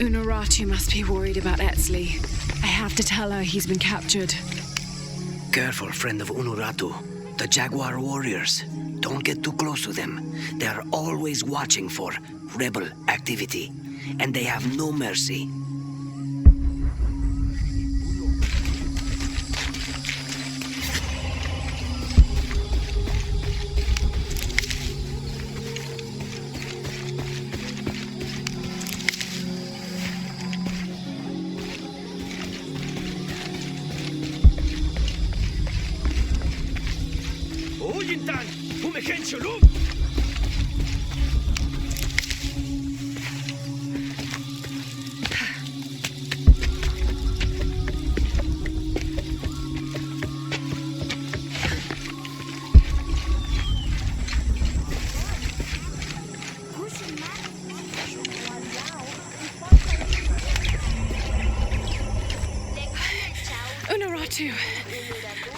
Unuratu must be worried about Etzli. I have to tell her he's been captured. Careful, friend of Unuratu. The Jaguar warriors. Don't get too close to them. They are always watching for rebel activity. And they have no mercy.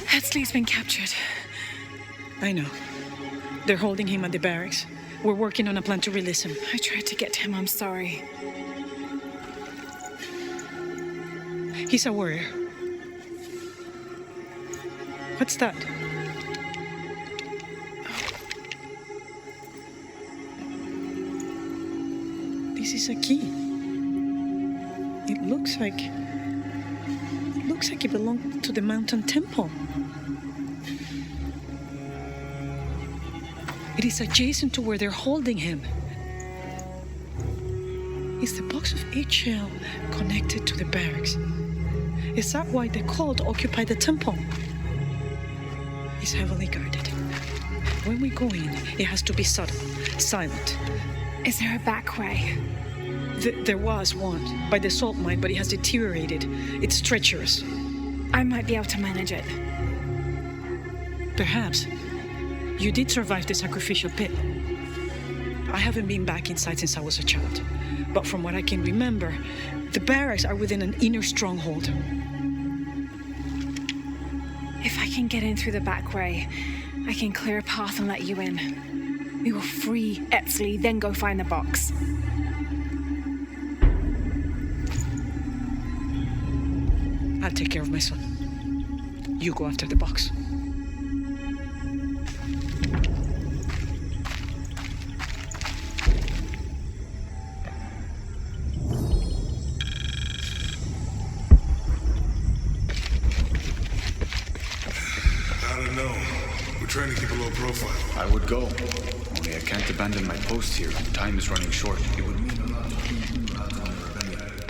Etzli's been captured. I know. They're holding him at the barracks. We're working on a plan to release him. I tried to get to him, I'm sorry. He's a warrior. What's that? This is a key. It looks like it belonged to the mountain temple. It is adjacent to where they're holding him. Is the box of HL connected to the barracks? Is that why the cult occupied the temple? It's heavily guarded. When we go in, it has to be subtle, silent. Is there a back way? There was one, by the salt mine, but it has deteriorated. It's treacherous. I might be able to manage it. Perhaps. You did survive the sacrificial pit. I haven't been back inside since I was a child. But from what I can remember, the barracks are within an inner stronghold. If I can get in through the back way, I can clear a path and let you in. We will free Etzli, then go find the box. I'll take care of my son. You go after the box. Trying to keep a low profile. I would go. Only I can't abandon my post here. Time is running short. It would mean a lot to keep out on the rebellion.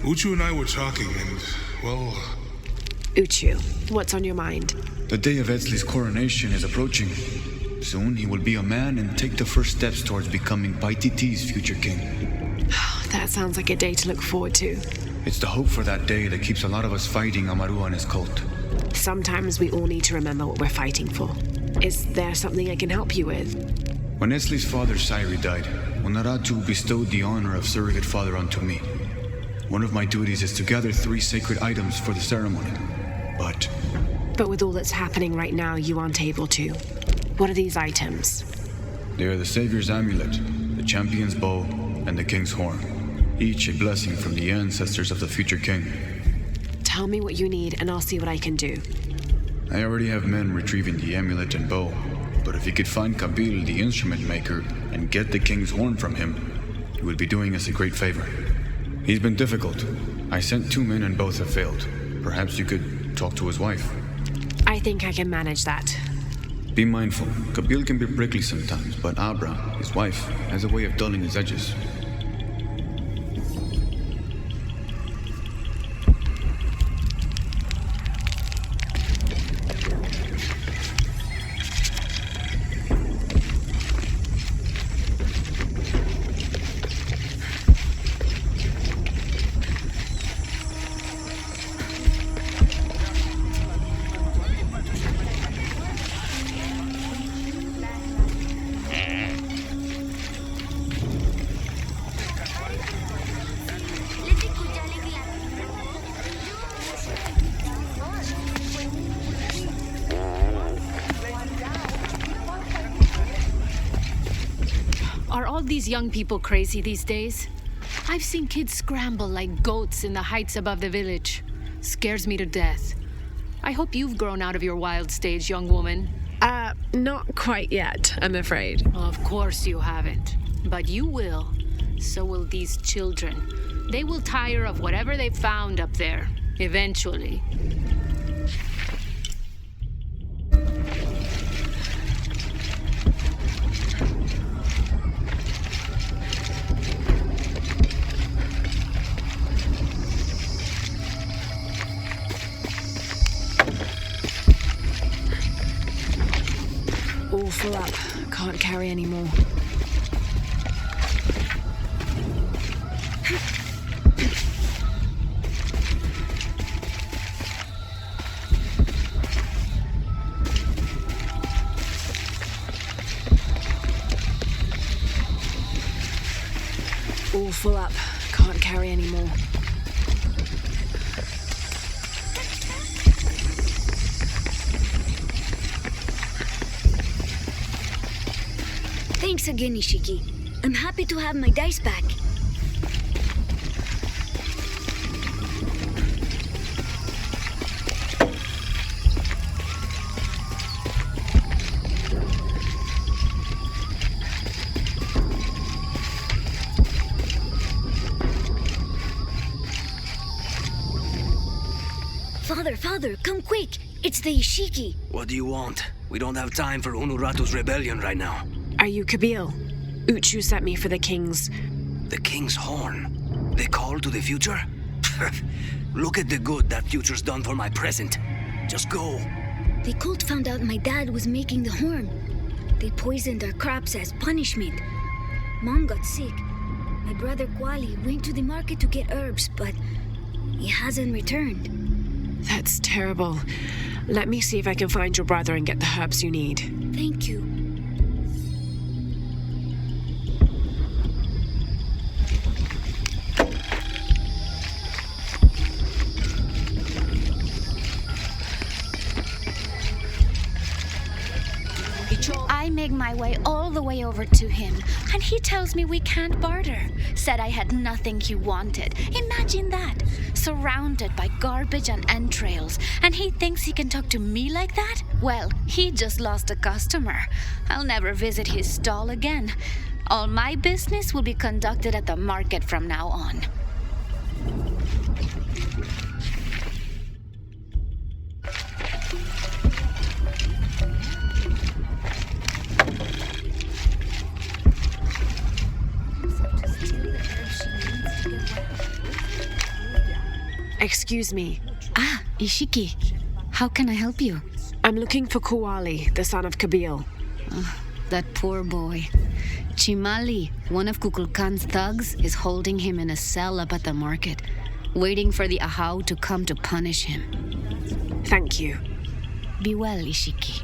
Uchu and I were talking, and, well... Uchu, what's on your mind? The day of Etzli's coronation is approaching. Soon he will be a man and take the first steps towards becoming Paititi's future king. That sounds like a day to look forward to. It's the hope for that day that keeps a lot of us fighting Amaru and his cult. Sometimes we all need to remember what we're fighting for. Is there something I can help you with? When Etzli's father Sairi died, Unuratu bestowed the honor of surrogate father onto me. One of my duties is to gather 3 sacred items for the ceremony. But with all that's happening right now, you aren't able to. What are these items? They are the Savior's amulet, the champion's bow, and the king's horn. Each a blessing from the ancestors of the future king. Tell me what you need and I'll see what I can do. I already have men retrieving the amulet and bow, but if you could find Kabil, the instrument maker, and get the king's horn from him, you would be doing us a great favor. He's been difficult. I sent 2 men and both have failed. Perhaps you could talk to his wife. I think I can manage that. Be mindful. Kabil can be prickly sometimes, but Abra, his wife, has a way of dulling his edges. Are all these young people crazy these days? I've seen kids scramble like goats in the heights above the village. Scares me to death. I hope you've grown out of your wild stage, young woman. Not quite yet, I'm afraid. Of course you haven't. But you will. So will these children. They will tire of whatever they found up there, eventually. All full up. Can't carry any more. All full up. Can't carry any more. Thanks again, Ishiki. I'm happy to have my dice back. Father, come quick! It's the Ishiki. What do you want? We don't have time for Unuratu's rebellion right now. Are you Kabil? Uchu sent me for the king's... The king's horn? The call to the future? Look at the good that future's done for my present. Just go. The cult found out my dad was making the horn. They poisoned our crops as punishment. Mom got sick. My brother Kwali went to the market to get herbs, but he hasn't returned. That's terrible. Let me see if I can find your brother and get the herbs you need. Thank you. I make my way all the way over to him, and he tells me we can't barter. Said I had nothing he wanted. Imagine that. Surrounded by garbage and entrails, and he thinks he can talk to me like that? Well, he just lost a customer. I'll never visit his stall again. All my business will be conducted at the market from now on. Excuse me. Ah, Ishiki. How can I help you? I'm looking for Kuali, the son of Kabil. That poor boy. Chimali, one of Kukulkan's thugs, is holding him in a cell up at the market, waiting for the Ahau to come to punish him. Thank you. Be well, Ishiki.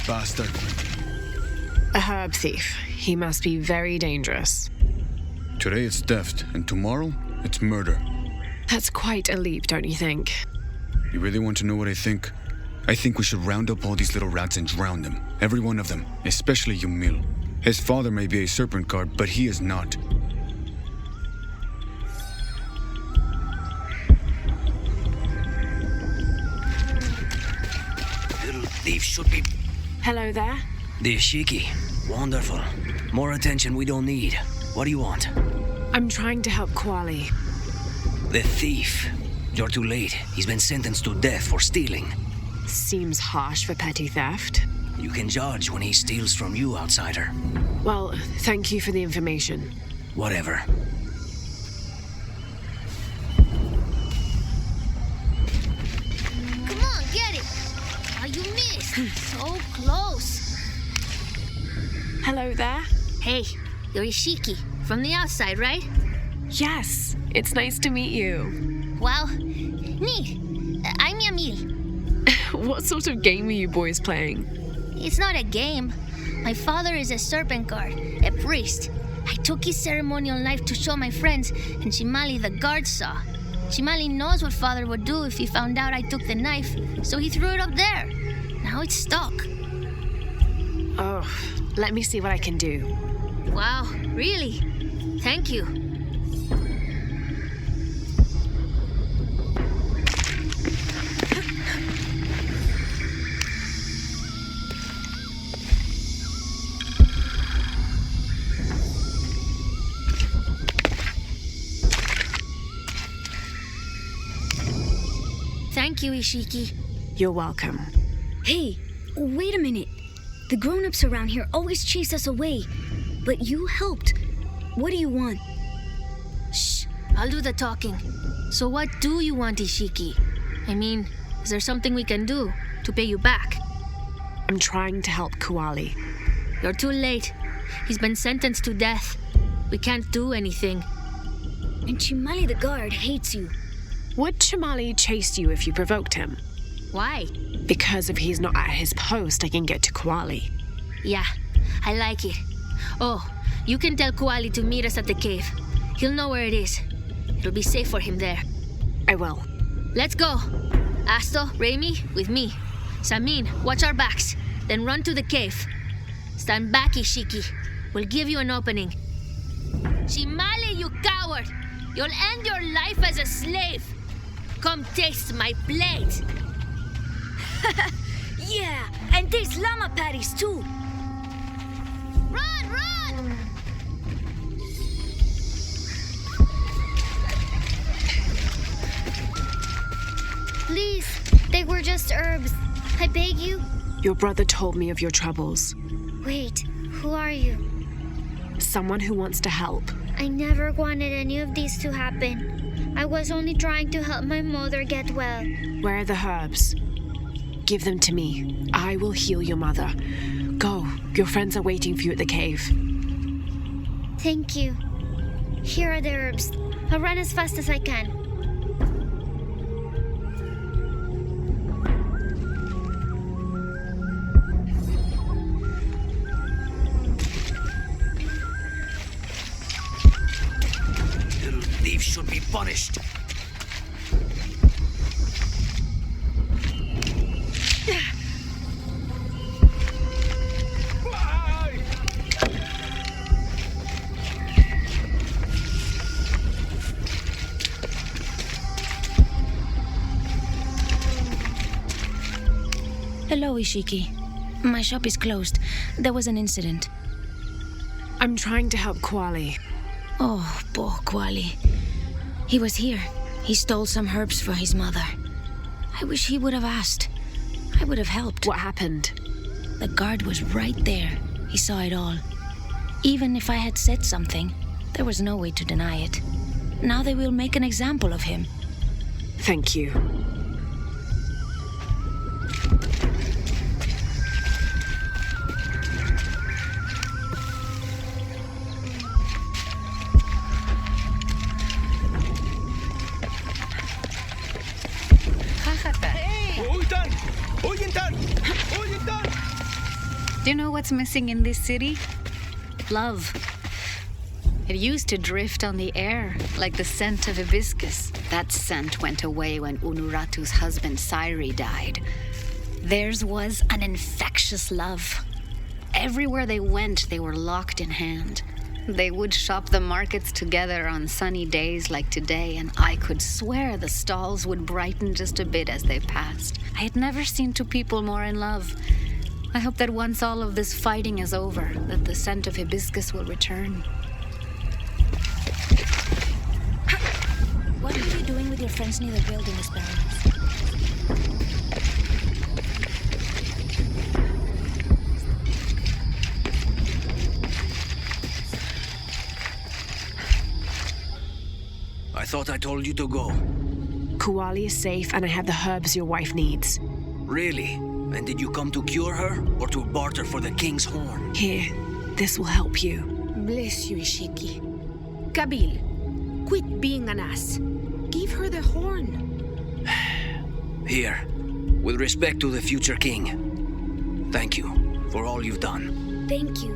bastard. A herb thief. He must be very dangerous. Today it's theft, and tomorrow it's murder. That's quite a leap, don't you think? You really want to know what I think? I think we should round up all these little rats and drown them. Every one of them, especially Yumil. His father may be a serpent guard, but he is not. Little thief should be... Hello there. The Ishiki. Wonderful. More attention we don't need. What do you want? I'm trying to help Kwali. The thief. You're too late. He's been sentenced to death for stealing. Seems harsh for petty theft. You can judge when he steals from you, outsider. Well, thank you for the information. Whatever. Come on, get it. Oh, you missed. So close. Hello there. Hey, you're Ishiki. From the outside, right? Yes, it's nice to meet you. Well, neat. I'm Yamil. What sort of game are you boys playing? It's not a game. My father is a serpent guard, a priest. I took his ceremonial knife to show my friends, and Shimali the guard saw. Shimali knows what father would do if he found out I took the knife, so he threw it up there. Now it's stuck. Oh, let me see what I can do. Wow, really? Thank you. Thank you, Ishiki. You're welcome. Hey, wait a minute. The grown-ups around here always chase us away. But you helped. What do you want? Shh, I'll do the talking. So what do you want, Ishiki? I mean, is there something we can do to pay you back? I'm trying to help Kuali. You're too late. He's been sentenced to death. We can't do anything. And Chimali the guard hates you. Would Chimali chase you if you provoked him? Why? Because if he's not at his post, I can get to Kuali. Yeah, I like it. Oh, you can tell Kuali to meet us at the cave. He'll know where it is. It'll be safe for him there. I will. Let's go. Asto, Raimi, with me. Samin, watch our backs. Then run to the cave. Stand back, Ishiki. We'll give you an opening. Shimali, you coward! You'll end your life as a slave. Come taste my blade. Yeah, and there's llama patties too. Run, run! Please, they were just herbs. I beg you. Your brother told me of your troubles. Wait, who are you? Someone who wants to help. I never wanted any of these to happen. I was only trying to help my mother get well. Where are the herbs? Give them to me. I will heal your mother. Go. Your friends are waiting for you at the cave. Thank you. Here are the herbs. I'll run as fast as I can. Little thief should be punished. Hello, Ishiki. My shop is closed. There was an incident. I'm trying to help Kuali. Oh, poor Kuali. He was here. He stole some herbs for his mother. I wish he would have asked. I would have helped. What happened? The guard was right there. He saw it all. Even if I had said something, there was no way to deny it. Now they will make an example of him. Thank you. Do you know what's missing in this city? Love. It used to drift on the air, like the scent of hibiscus. That scent went away when Unuratu's husband Sairi died. Theirs was an infectious love. Everywhere they went, they were locked in hand. They would shop the markets together on sunny days like today, and I could swear the stalls would brighten just a bit as they passed. I had never seen two people more in love. I hope that once all of this fighting is over, that the scent of hibiscus will return. What are you doing with your friends near the building, Miss Baroness? I thought I told you to go. Kuali is safe, and I have the herbs your wife needs. Really? And did you come to cure her, or to barter for the king's horn? Here, this will help you. Bless you, Ishiki. Kabil, quit being an ass. Give her the horn. Here, with respect to the future king. Thank you for all you've done. Thank you.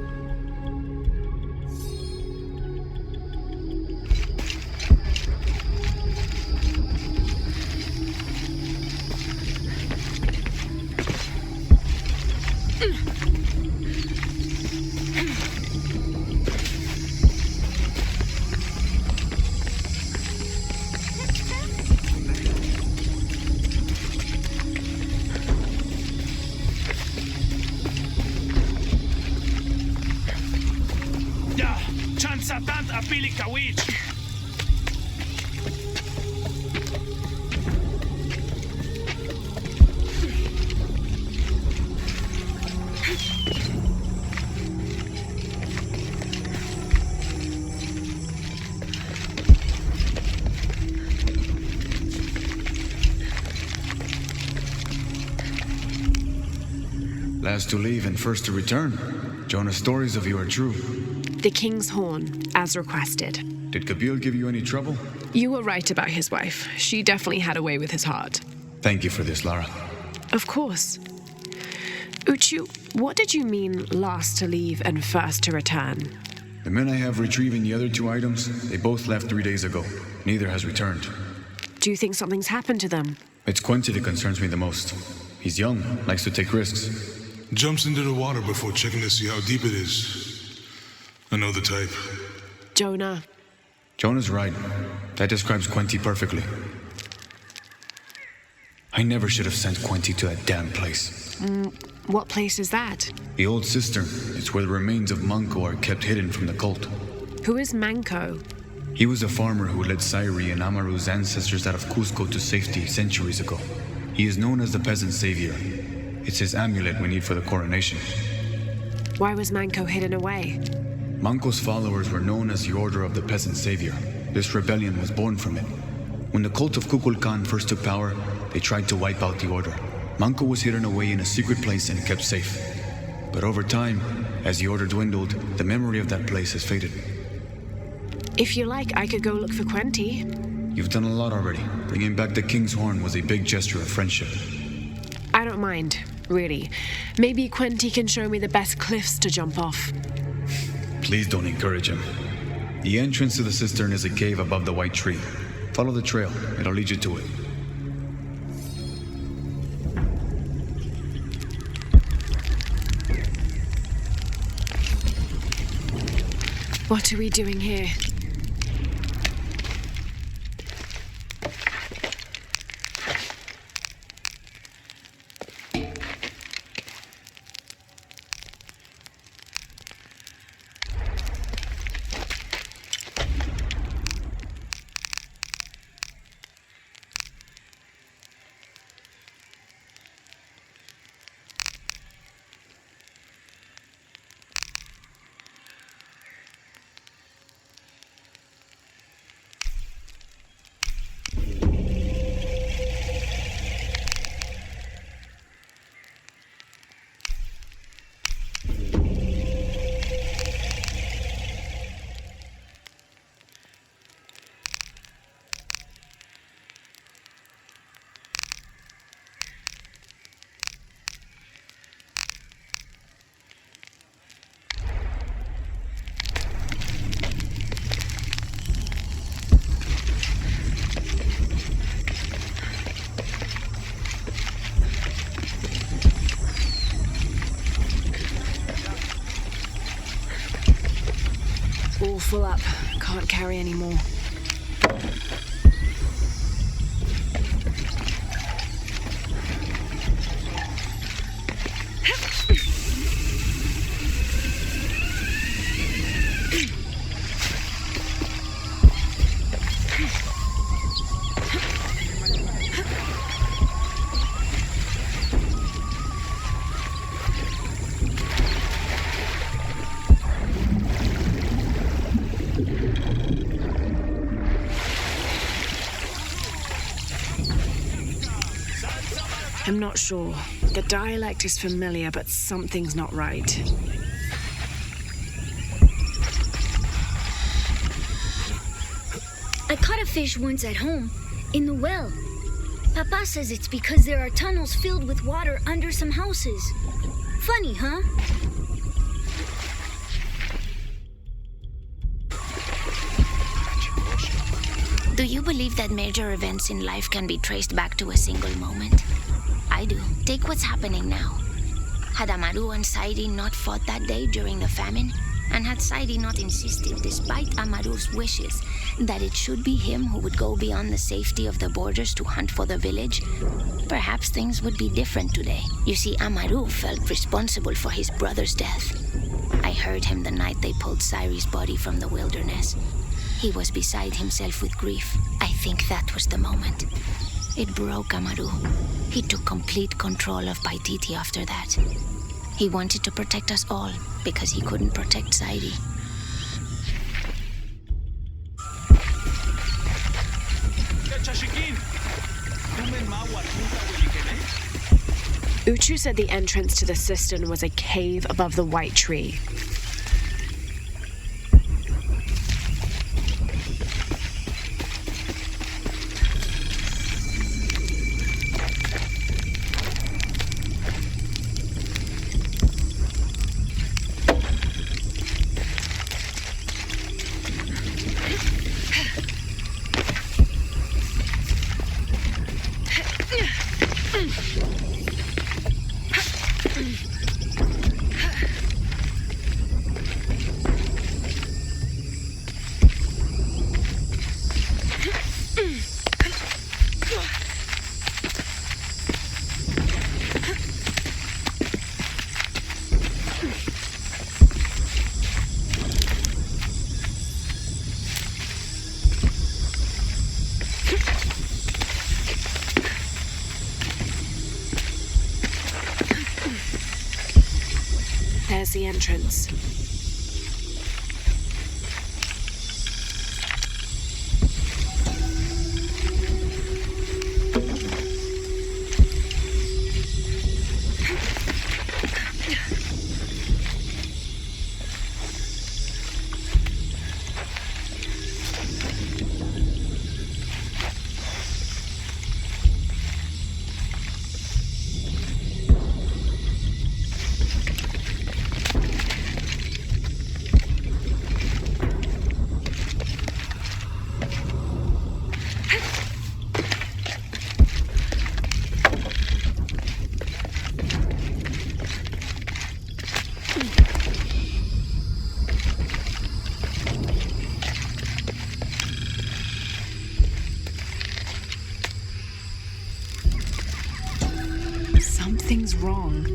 Last to leave and first to return. Jonah's stories of you are true. The king's horn, as requested. Did Kabil give you any trouble? You were right about his wife. She definitely had a way with his heart. Thank you for this, Lara. Of course. Uchu, what did you mean last to leave and first to return? The men I have retrieving the other two items, they both left 3 days ago. Neither has returned. Do you think something's happened to them? It's Quincy that concerns me the most. He's young, likes to take risks. Jumps into the water before checking to see how deep it is. I know the type. Jonah. Jonah's right. That describes Quincy perfectly. I never should have sent Quincy to that damn place. What place is that? The old cistern. It's where the remains of Manco are kept hidden from the cult. Who is Manco? He was a farmer who led Sairi and Amaru's ancestors out of Cusco to safety centuries ago. He is known as the peasant savior. It's his amulet we need for the coronation. Why was Manco hidden away? Manco's followers were known as the Order of the Peasant Savior. This rebellion was born from it. When the cult of Kukulkan first took power, they tried to wipe out the order. Manco was hidden away in a secret place and kept safe. But over time, as the order dwindled, the memory of that place has faded. If you like, I could go look for Quenty. You've done a lot already. Bringing back the King's Horn was a big gesture of friendship. I don't mind, really. Maybe Quenty can show me the best cliffs to jump off. Please don't encourage him. The entrance to the cistern is a cave above the white tree. Follow the trail. It'll lead you to it. What are we doing here? full up. Can't carry any more. I'm not sure. The dialect is familiar, but something's not right. I caught a fish once at home, in the well. Papa says it's because there are tunnels filled with water under some houses. Funny, huh? Do you believe that major events in life can be traced back to a single moment? I do. Take what's happening now. Had Amaru and Sairi not fought that day during the famine, and had Sairi not insisted, despite Amaru's wishes, that it should be him who would go beyond the safety of the borders to hunt for the village, perhaps things would be different today. You see, Amaru felt responsible for his brother's death. I heard him the night they pulled Sairi's body from the wilderness. He was beside himself with grief. I think that was the moment. It broke Amaru. He took complete control of Paititi after that. He wanted to protect us all because he couldn't protect Sairi. Uchu said the entrance to the cistern was a cave above the white tree. There's the entrance. Something's wrong.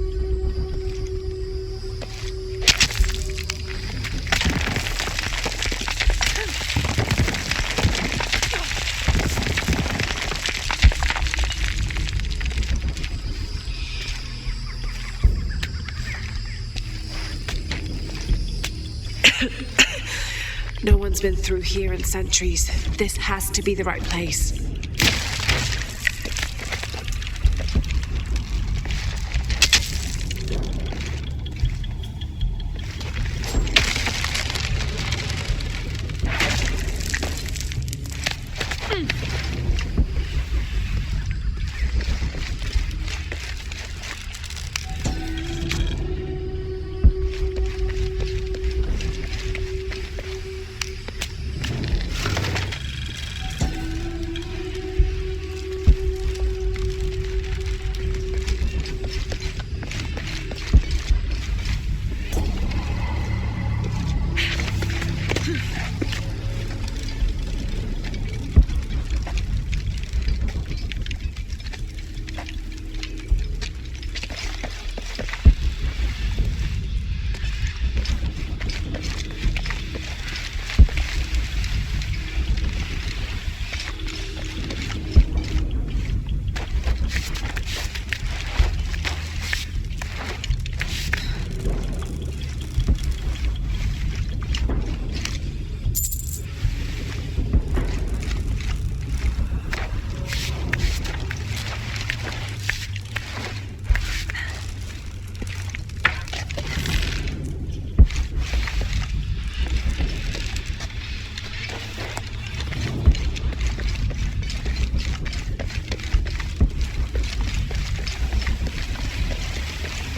No one's been through here in centuries. This has to be the right place.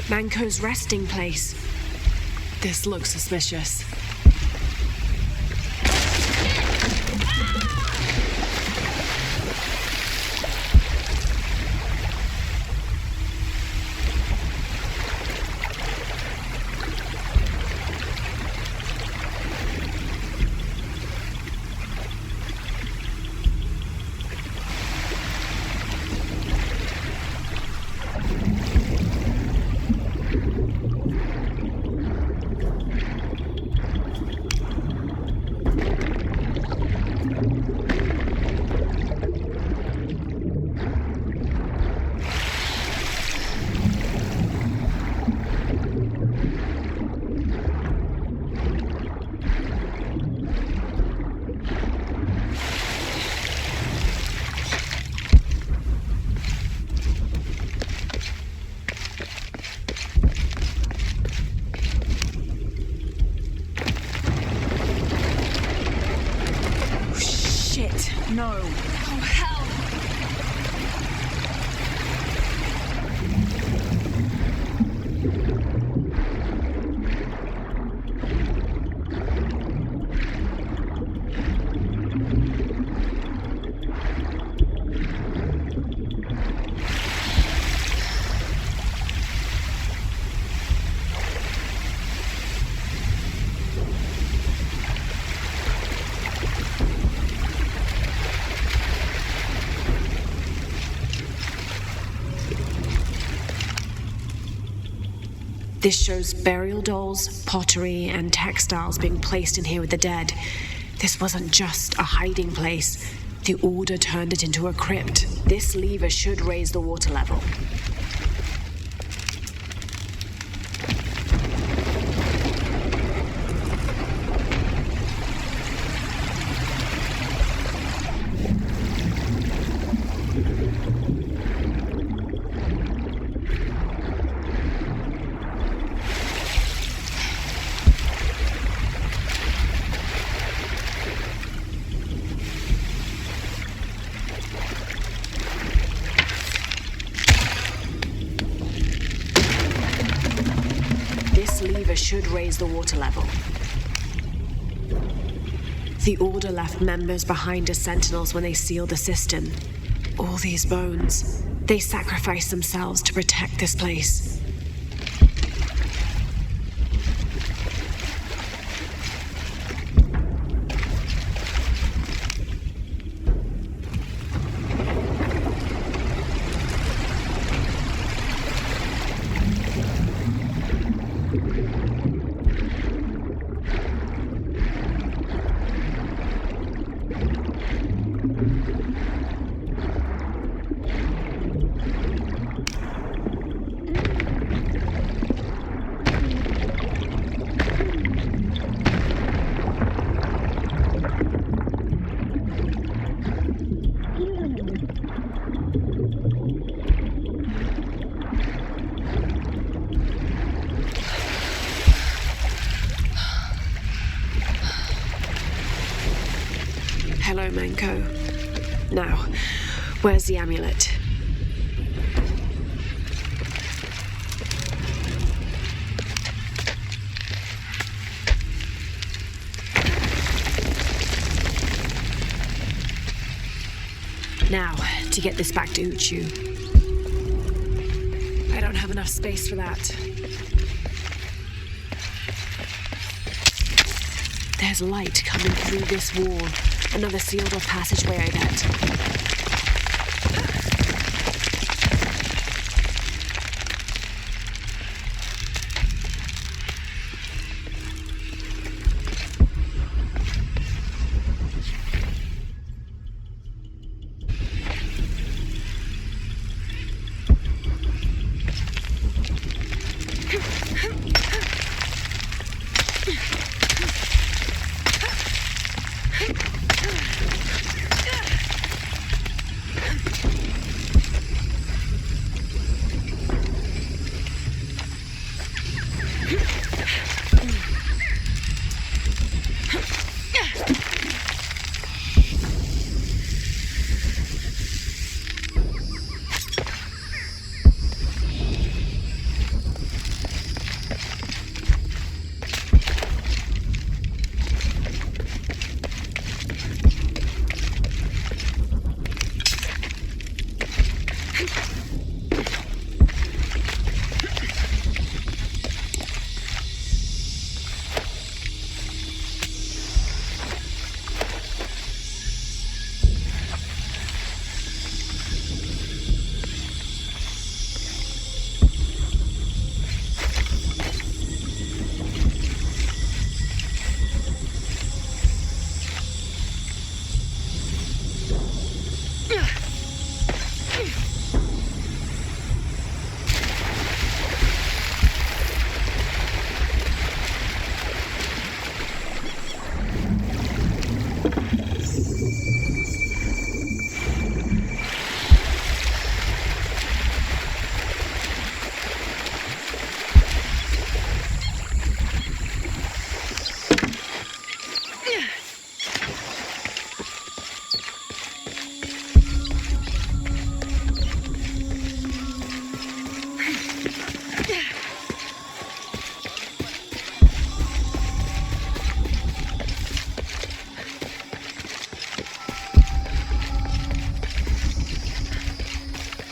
Manco's resting place. This looks suspicious. No. Oh, hell! This shows burial dolls, pottery, and textiles being placed in here with the dead. This wasn't just a hiding place. The Order turned it into a crypt. This lever should raise the water level. Should raise the water level. The Order left members behind as sentinels when they sealed the cistern. All these bones, they sacrificed themselves to protect this place. Hello, Manco. Now, where's the amulet? Now, to get this back to Uchu. I don't have enough space for that. There's light coming through this wall. Another sealed-off passageway, I bet.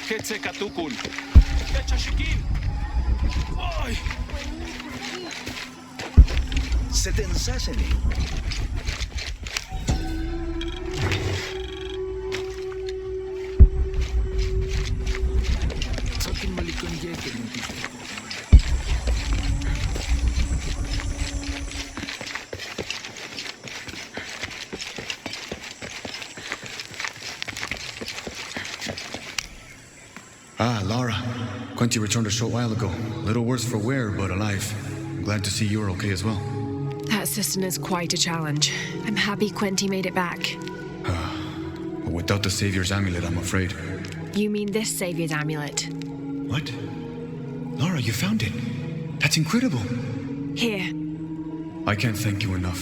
Ketse katukul. Kechashikin. Ay! Seten saseni. Sakin malikon yeke ng Ah, Lara. Quinty returned a short while ago. Little worse for wear, but alive. I'm glad to see you're okay as well. That system is quite a challenge. I'm happy Quinty made it back. But without the Savior's amulet, I'm afraid. You mean this Savior's amulet? What? Lara, you found it. That's incredible. Here. I can't thank you enough.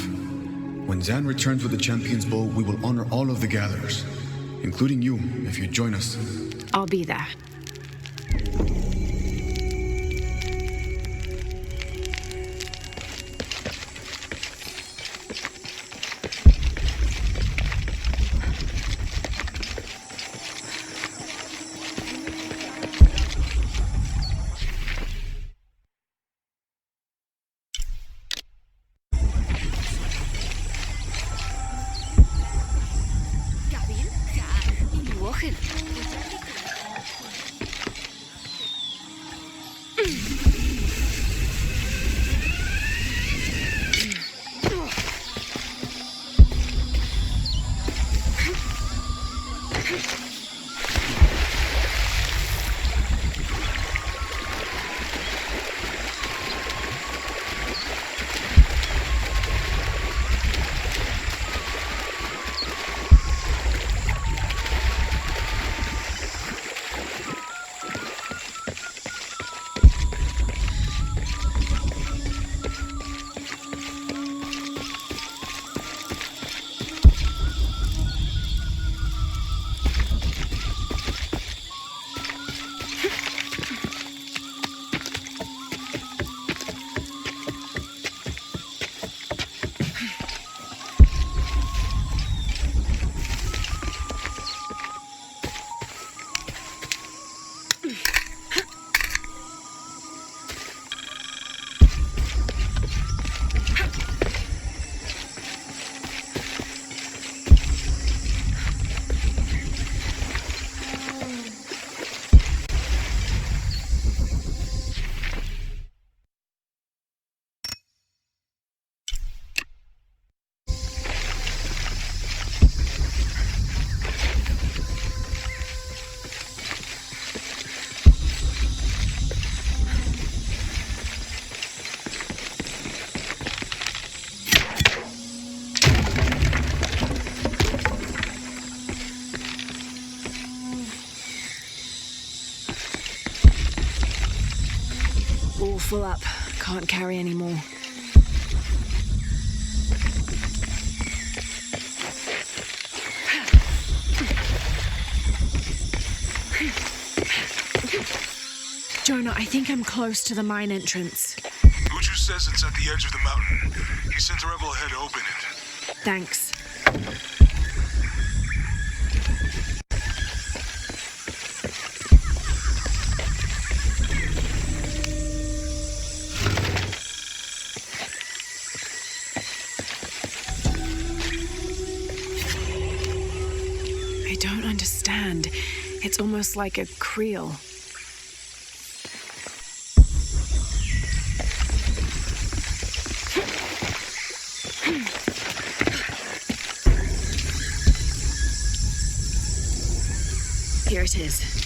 When Zan returns with the Champion's Bow, we will honor all of the gatherers, including you, if you join us. I'll be there. All full up. Can't carry any more. Jonah, I think I'm close to the mine entrance. Uchu says it's at the edge of the mountain. He sent a rebel ahead to open it. Thanks. I don't understand. It's almost like a creel. Here it is.